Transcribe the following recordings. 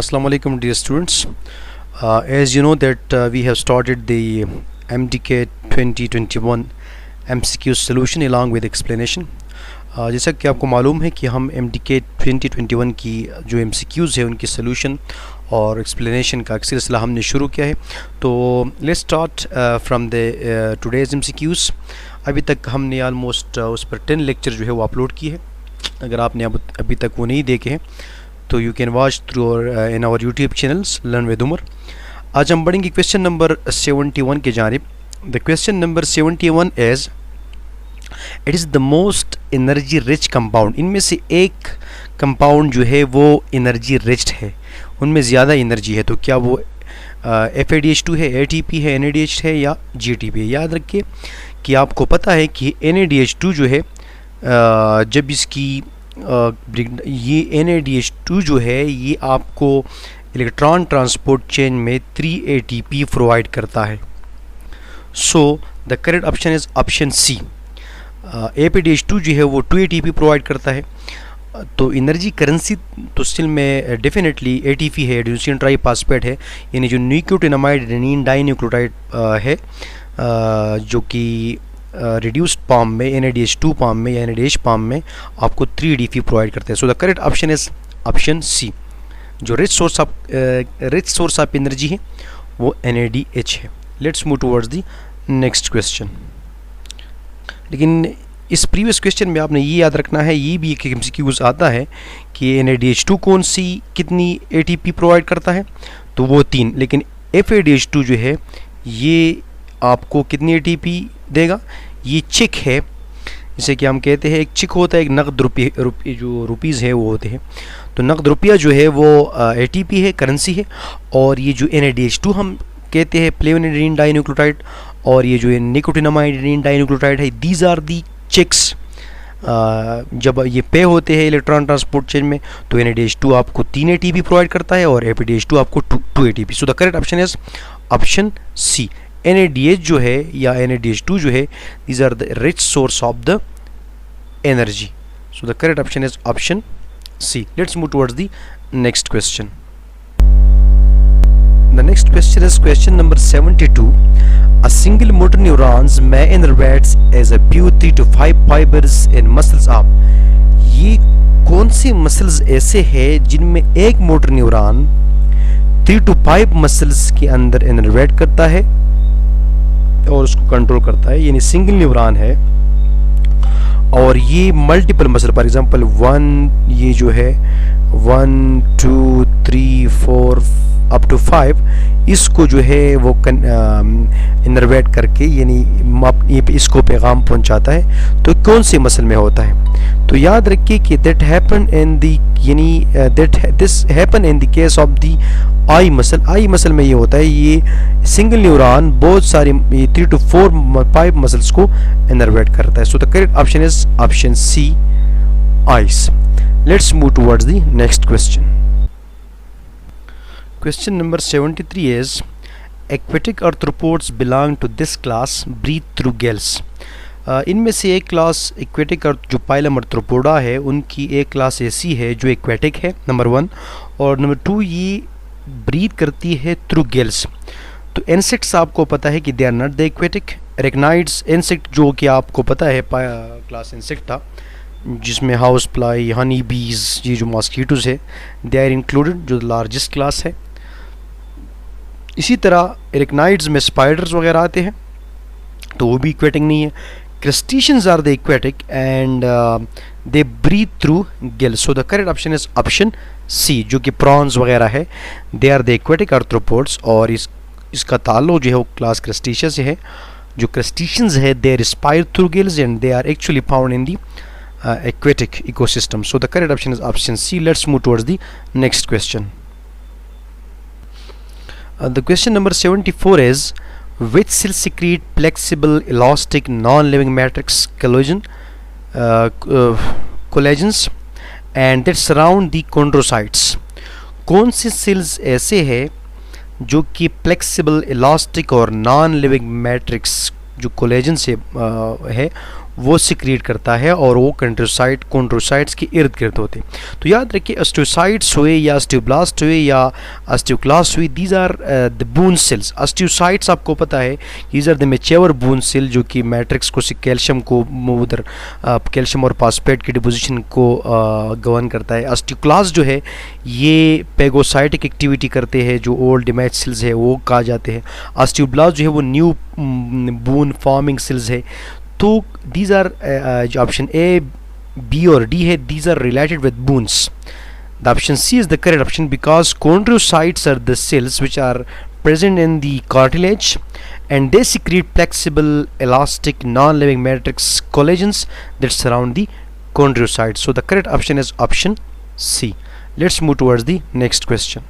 Assalamu alaikum dear students. As you know that we have started the MDK 2021 MCQ solution along with explanation. जैसा कि आपको मालूम है कि हम MDK 2021 की जो MCQs है उनकी solution और explanation का एक सिलसिला हमने शुरू किया है. तो let's start from the today's MCQs. अभी तक हमने almost उस पर 10 लेक्चर जो है वो अपलोड किए हैं. अगर आपने अभी तक वो नहीं देखे हैं तो you can watch through in our YouTube channels learn with Umar. आज हम बढ़ेंगे क्वेश्चन नंबर 71 की जानिब. The question number 71 is it is the most energy rich compound. इनमें से एक कंपाउंड जो है वो एनर्जी रिच है, उनमें ज़्यादा एनर्जी है. तो क्या वो FADH2 है, ATP है, NADH है या GTP है? याद रखिए कि आपको पता है कि NADH2 जो है जब इसकी ये NADH2 जो है ये आपको इलेक्ट्रॉन ट्रांसपोर्ट चेन में 3 ATP प्रोवाइड करता है. So the correct option is option C. FADH2 जो है वो 2 ATP प्रोवाइड करता है. तो एनर्जी करेंसी तो स्टिल में डेफिनेटली ATP है, एडेनोसिन ट्राइफॉस्फेट है, यानी जो न्यूक्लियोटाइड एडेनिन डाइन्यूक्लियोटाइड है जो कि रिड्यूस्ड फॉर्म में NADH2 फॉर्म में या NADH फॉर्म में आपको 3 ATP प्रोवाइड करते हैं. So the correct option is option C. जो रिच सोर्स ऑफ एनर्जी है वो NADH है. Let's move towards the next question. लेकिन इस प्रीवियस क्वेश्चन में आपने ये याद रखना है, ये भी एक MCQ आता है कि NADH2 कौन सी कितनी ATP प्रोवाइड करता है, तो वो 3. लेकिन FADH2 जो है ये आपको कितनी ATP देगा? ये चिक है, जैसे कि हम कहते हैं एक चिक होता है, एक नकद जो रुपीज़ है वो होते हैं. तो नकद रुपया जो है वो ATP है, करेंसी है. और ये जो NADH2 हम कहते हैं फ्लेवोनोइड डाइन्यूक्लियोटाइड, और ये जो निकोटिनामाइड डाइन्यूक्लियोटाइड है, दीज आर दी चिक्स. जब ये पे होते हैं इलेक्ट्रॉन ट्रांसपोर्ट चेन में तो NADH2 आपको 3 ATP प्रोवाइड करता है और FADH2 आपको 2 ATP. So the correct option is option C. NADH जो है या NADH2 जो है these are the rich source of the energy. So the correct option is option C. Let's move towards the next question. The next question is question number 72. A single motor neurons may innervates as a few 3 to 5 fibers in muscles of. ये कौन सी muscles ऐसे हैं जिनमें एक motor neuron 3 to 5 muscles के अंदर innervate करता है और उसको कंट्रोल करता है, यानी सिंगल न्यूरॉन है और ये मल्टीपल मसल, फॉर एग्जांपल 1 ये जो है 1 2 3 4 अप टू 5, इसको जो है वो इनर्वेट करके यानी इसको पैगाम पहुंचाता है. तो कौन से मसल में होता है? तो याद रखिए कि दैट हैपन इन द यानी this happen in the case of the I muscle. I muscle में ये होता है, ये सिंगल न्यूरॉन बहुत सारी 3 to 5 मसल्स को इनर्वेट करता है. So the correct option is option C, eyes. Let's move towards the next question. Question number 73 is aquatic arthropods belong to this class breathe through gills. इनमें से एक class aquatic जो phylum arthropoda है उनकी एक class ऐसी है जो एक्वेटिक है, नंबर 1. और नंबर 2 ये ब्रीथ करती है थ्रू गिल्स. तो इंसेक्ट्स आपको पता है कि they are not the aquatic. Arachnids insect जो कि आपको पता है क्लास इंसेक्ट था जिसमें हाउस फ्लाई, हनी बीज, ये जो मॉस्किटोज है दे आर इंक्लूडेड, जो लार्जेस्ट क्लास है. इसी तरह एरेक्नाइड्स में स्पाइडर्स वगैरह आते हैं तो वो भी एक्वेटिक नहीं है. Crustaceans are the aquatic and they breathe through gills. So the correct option is option C, जो कि प्रॉन्स वगैरह है they are the aquatic arthropods. और इसका ताल्लुक जो है वो क्लास क्रस्टेशियस से है. जो क्रस्टेशियंस है they respire through gills and they are actually found in the aquatic ecosystem. So the correct option is option C. Let's move towards the next question. The question number 74 is which cell secrete flexible elastic non-living matrix collagens and that surround the chondrocytes. कौन से sales ऐसे हैं जो कि flexible elastic और non living matrix जो collagen से है वो सिक्रिएट करता है और वो कॉन्ड्रोसाइट्स के इर्द गिर्द होते हैं। तो याद रखिए अस्टियोसाइट्स हुए या अस्टियोब्लास्ट हुए या अस्टियोक्लास्ट हुई, these are the bone cells. Osteocytes आपको पता है these are the mature bone cell जो कि मैट्रिक्स को कैल्शियम को उधर कैल्शियम और फास्फेट की डिपोजिशन को गवर्न करता है। अस्टियोक्लास्ट जो है ये पेगोसाइटिक एक्टिविटी करते हैं, जो ओल्ड डैमेज सेल्स है वो कहा जाते हैं। अस्टियोब्लास्ट जो है वो न्यू बून फॉर्मिंग सेल्स है। तो दीज आर जो ऑप्शन ए बी और डी है, these are related with bones. The option C is the correct option because chondrocytes are the cells which are present in the cartilage and they secrete flexible elastic non-living matrix collagens that surround the chondrocytes. So the correct option is option C. Let's move towards the next question.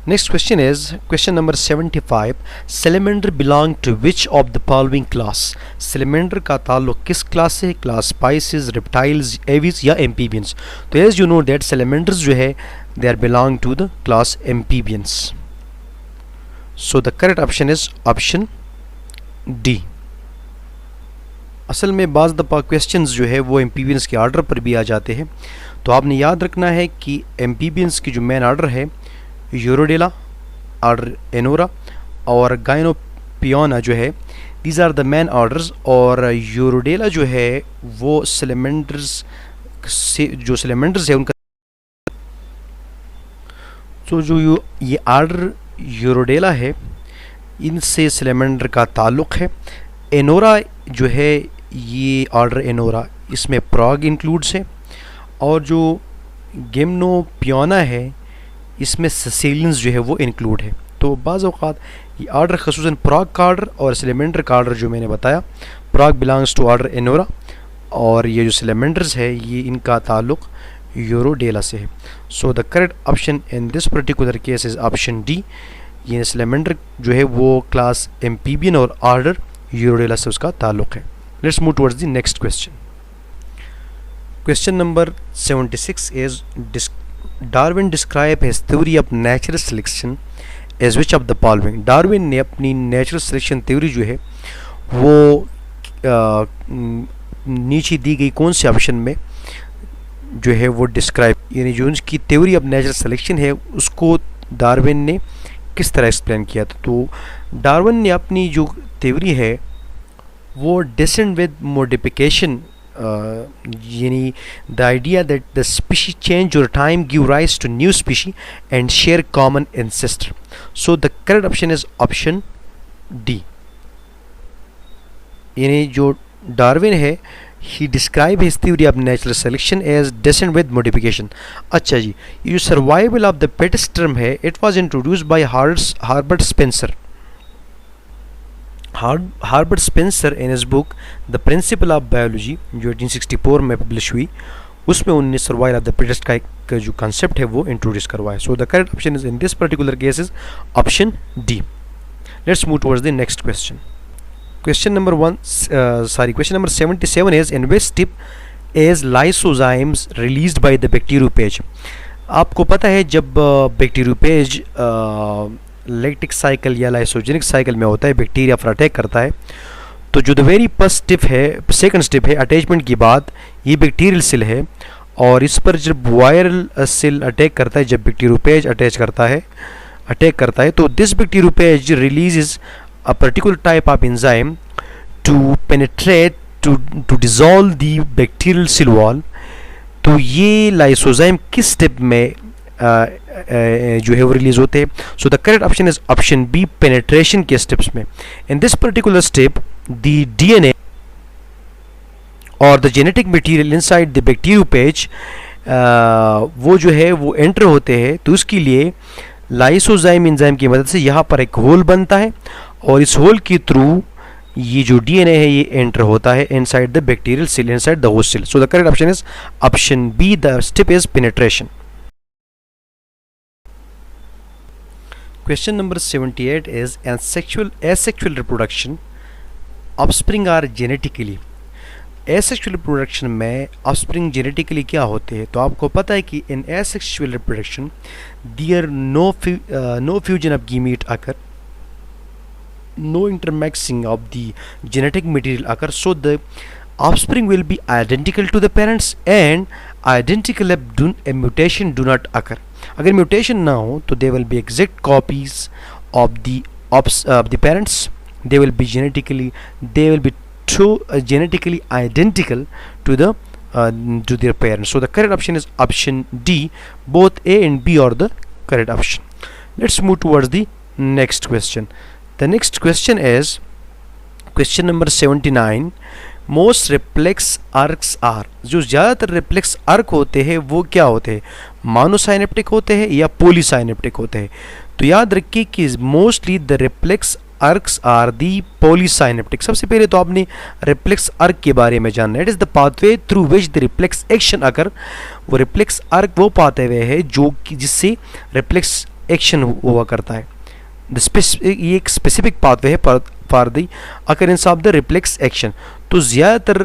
Next question is question number 75. Salamander belong to which of the following class? Salamander का ताल्लुक किस class से? Class Pisces, reptiles, Aves या amphibians? तो as you know that salamanders जो है they are belong to the class amphibians. So the correct option is option D. असल में बाज़ दफ़ा क्वेश्चंस जो है वो एम्फीबियंस के आर्डर पर भी आ जाते हैं, तो आपने याद रखना है कि एम्फीबियंस की जो मेन आर्डर है यूरोडेला और एनोरा और गाइनोपियोना जो है, these are the main orders. और यूरोडेला जो है वो सैलमेंडर्स से जो सैलमेंडर्स है उनका तो जो ये आर्डर यूरोडेला है इनसे सैलमेंडर का ताल्लुक़ है। एनोरा जो है ये ऑर्डर एनोरा इसमें प्राग इंक्लूड्स है, और जो गिम्नोपियोना है इसमें ससेलियंस जो है वो इंक्लूड है। तो बाज़ औक़ात ये आर्डर खसूसन प्राग का आर्डर और सैलमेंडर का आर्डर जो मैंने बताया, प्राग बिलोंग्स टू आर्डर एनोरा और ये जो सैलमेंडर्स है ये इनका ताल्लुक़ यूरोडेला से है। So the correct option in this particular case is option D. ये सैलमेंडर जो है वो क्लास एम्फीबियन और आर्डर यूरोडेला से उसका ताल्लुक़ है। Let's move towards the next question. Question number 76 is Darwin describe his theory of natural selection as which of the following? Darwin ने अपनी natural selection theory जो है वो नीचे दी गई कौन से ऑप्शन में जो है वो डिस्क्राइब, यानी जो उनकी theory of natural selection है उसको डार्विन ने किस तरह एक्सप्लेन किया था? तो डार्विन ने अपनी जो theory है वो descent with modification यानी the idea that the species change over time give rise to new species and share common ancestor. So the correct option is option D. यानी जो डार्विन है he describe his theory of natural selection as descent with modification. अच्छा जी, ये जो survival of the fittest term है it was introduced by Herbert Spencer. Herbert Spencer in his book the principle of biology जो 1864 में publish हुई, उसमें उन्होंने सर्वाइवल ऑफ द फिटेस्ट का जो कॉन्सेप्ट है वो इंट्रोड्यूस करवाया। सो the correct option is in this particular case is option D. Let's move towards the next question. Question number 77 is in which step is lysozymes released by the bacteriophage? आपको पता है जब bacteriophage lactic cycle या lysogenic cycle में होता है, bacteria पर attack करता है, तो जो द वेरी फर्स्ट स्टेप है, सेकंड स्टेप है अटैचमेंट के बाद, ये बैक्टीरियल सेल है और इस पर जब वायरल सेल अटैक करता है, जब बैक्टीरियोफेज अटैक करता है तो this bacteriophage releases a particular type of enzyme to penetrate to dissolve the bacterial cell wall। तो ये लाइसोजाइम किस स्टेप में जो है वो रिलीज होते हैं? So the correct option is option B, penetration के स्टेप्स में। In this particular step the DNA और the genetic material inside the bacteriophage वो जो है वो एंटर होते हैं, तो उसके लिए लाइसोजाइम एंजाइम की मदद से यहाँ पर एक होल बनता है और इस होल के थ्रू ये जो डीएनए है ये एंटर होता है inside the bacterial cell, inside the host cell. So the correct option is option B, the step is penetration. Question number 78 is asexual reproduction offspring are genetically. Asexual reproduction में offspring genetically क्या होते हैं? तो आपको पता है कि in asexual reproduction there no fusion of gamete occur, no intermixing of the genetic material occur, so the offspring will be identical to the parents and identical a mutation do not occur. अगर mutation ना हो तो they will be exact copies of the parents. They will be genetically identical to their parents. So the correct option is option D. Both A and B are the correct option. Let's move towards the next question. The next question is question number 79. Most reflex arcs are, जो ज़्यादातर reflex arc होते हैं वो क्या होते हैं, मोनोसाइनेप्टिक होते हैं या पॉलीसाइनेप्टिक होते हैं. तो याद रखिए कि mostly the reflex arcs are the polysynaptic. सबसे पहले तो आपने रिफ्लेक्स आर्क के बारे में जानना है. It is the pathway through which the reflex action अगर, वो रिफ्लेक्स आर्क वो पाथवे है जो कि जिससे रिफ्लेक्स एक्शन हुआ करता है. ये एक स्पेसिफिक पाथवे है for the occurrence of the reflex action. तो ज़्यादातर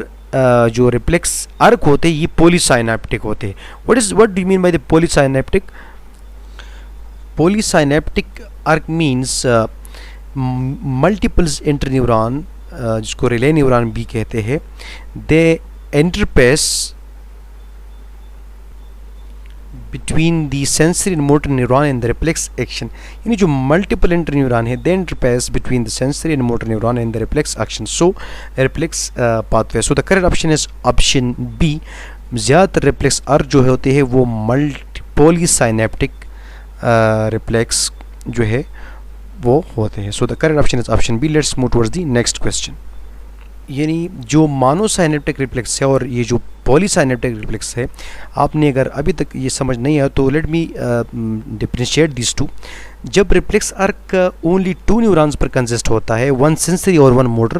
जो रिफ्लेक्स आर्क होते हैं ये पॉलीसाइनेप्टिक होते हैं. What do you mean by the polysynaptic? Polysynaptic arc means multiples interneuron, जिसको रिले न्यूरॉन भी कहते हैं, they interpose between the sensory and motor neuron and the reflex action. यानी जो मल्टीपल इंटरन्यूरॉन है they interpose between the sensory and motor neuron and the reflex action. So reflex pathway. So the correct option is option B. ज़्यादातर reflex arc जो होते हैं वो पॉलीसाइनेप्टिक reflex जो है वो होते हैं. So the correct option is option B. Let's move towards the next question. यानी जो मोनोसाइनेप्टिक रिफ्लेक्स है और ये जो पॉलीसाइनेप्टिक रिफ्लेक्स है, आपने अगर अभी तक ये समझ नहीं आया तो let me differentiate this two. जब रिफ्लेक्स आर्क ओनली 2 न्यूरॉन्स पर कंसिस्ट होता है, 1 सेंसरी और 1 मोटर,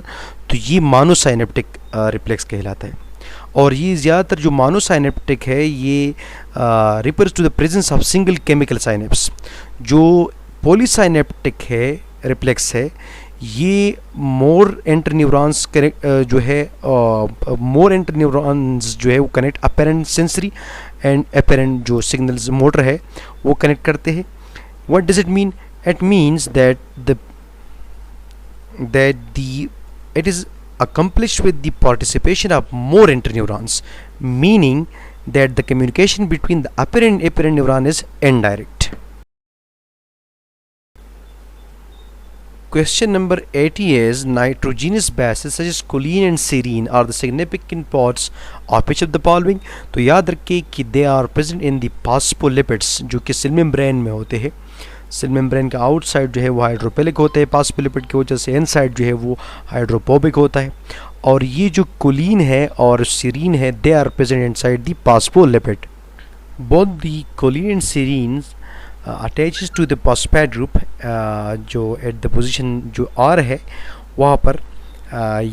तो ये मोनोसाइनेप्टिक रिफ्लेक्स कहलाता है. और ये ज़्यादातर जो मोनोसाइनेप्टिक है ये refers to the presence of single chemical synapse. जो पॉलीसाइनेप्टिक है रिफ्लेक्स है ये मोर इंटरन्यूरॉन्स जो है मोर इंटरन्यूरॉन्स जो है वो connect apparent sensory and apparent जो सिग्नल्स मोटर है वो कनेक्ट करते हैं. What does it mean? It means that it is accomplished with the participation of more interneurons, meaning that the communication between the apparent and apparent neuron is indirect. Question number 80 is nitrogenous bases such as choline and serine are the significant parts of which of the following. तो याद रखिए कि they are present in the phospholipids जो कि cell membrane में होते हैं. Cell membrane का आउटसाइड जो है वो हाइड्रोफिलिक होते हैं फॉस्फोलिपिड की वजह से, इनसाइड जो है वो हाइड्रोफोबिक होता है. और ये जो कोलिन है और सीरीन है they are present inside the phospholipid. Both the choline and serine attaches to the phosphate group, जो एट द पोजीशन जो आर है वहाँ पर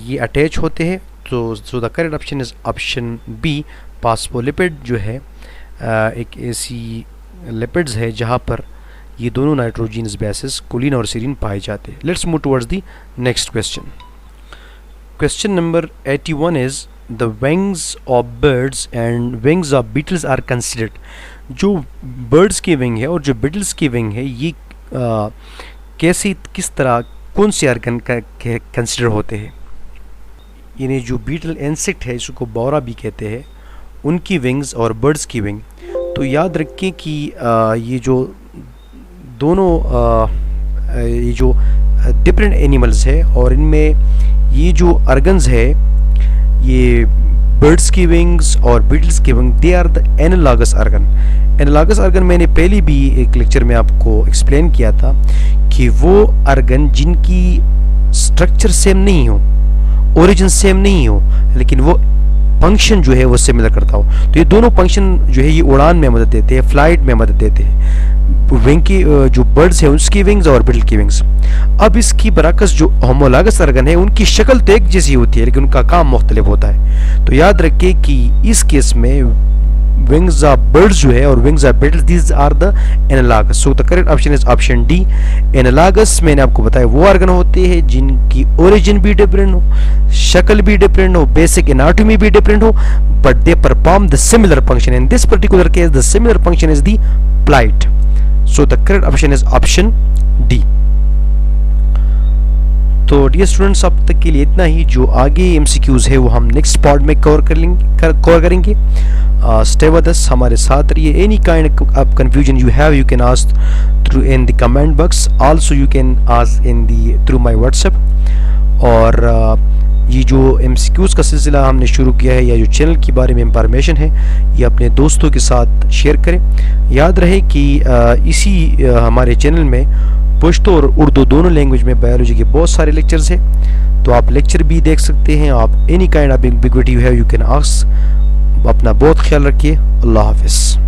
ये अटैच होते हैं. तो so the correct option is option B. Phospholipid जो है एक ऐसी लिपिड्स है जहाँ पर ये दोनों नाइट्रोजनस बेसिस कोलिन और सीरीन पाए जाते हैं. Let's move towards the next question. Question number 81 is the wings of birds and wings of beetles are considered. जो बर्ड्स की विंग है और जो बीटल्स की विंग है ये कैसी किस तरह कौन से ऑर्गन का कंसिडर होते हैं. यानी जो बीटल इंसेक्ट है इसको बौरा भी कहते हैं, उनकी विंग्स और बर्ड्स की विंग. तो याद रखिए कि ये जो दोनों ये जो डिफरेंट एनिमल्स है और इनमें ये जो ऑर्गन्स है ये बर्ड्स की विंग्स और बीटल्स की wing they are the analogous organ. Analogous organ मैंने पहले भी एक लेक्चर में आपको एक्सप्लेन किया था कि वो ऑर्गन जिनकी स्ट्रक्चर सेम नहीं हो, ओरिजिन सेम नहीं हो, लेकिन वो फंक्शन जो है वो सिमिलर करता हो. तो ये दोनों फंक्शन जो है ये उड़ान में मदद देते हैं, फ्लाइट में मदद देते हैं. विंग की जो बर्ड्स है उसकी विंग्स और बिटल की विंग्स. अब इसकी बरअक्स जो होमोलॉगस ऑर्गन है उनकी शक्ल तो एक जैसी होती है लेकिन उनका काम मुख्तलिफ होता है. तो याद रखिए कि इस केस में विंग्स ऑफ बर्ड्स जो है और wings of beetles these are the analogous. So the correct option is option D. Analogous मैंने आपको बताया वो ऑर्गन होते हैं जिनकी ओरिजिन भी डिफरेंट हो, शक्ल भी डिफरेंट हो, बेसिक एनाटॉमी भी डिफरेंट हो, but they perform the similar function. In this particular case the similar function is the flight. So the correct option is option D. तो डियर स्टूडेंट्स, अब तक के लिए इतना ही। जो आगे एमसीक्यूज़ है वो हम नेक्स्ट पार्ट में कवर करेंगे। स्टे विद अस, हमारे साथ रहिए। Any kind of confusion you have, you can ask through in the comment box, also you can ask in the through my WhatsApp. और ये जो एमसीक्यूज़ का सिलसिला हमने शुरू किया है, या जो चैनल के बारे में इंफॉर्मेशन है, ये अपने दोस्तों के साथ शेयर करें। याद रहे कि इसी हमारे चैनल में पश्तो और उर्दू दोनों लैंग्वेज में बायोलॉजी के बहुत सारे लेक्चर्स हैं, तो आप लेक्चर भी देख सकते हैं। आप any kind of ambiguity you have, you can ask. अपना बहुत ख्याल रखिए। अल्लाह हाफिज़।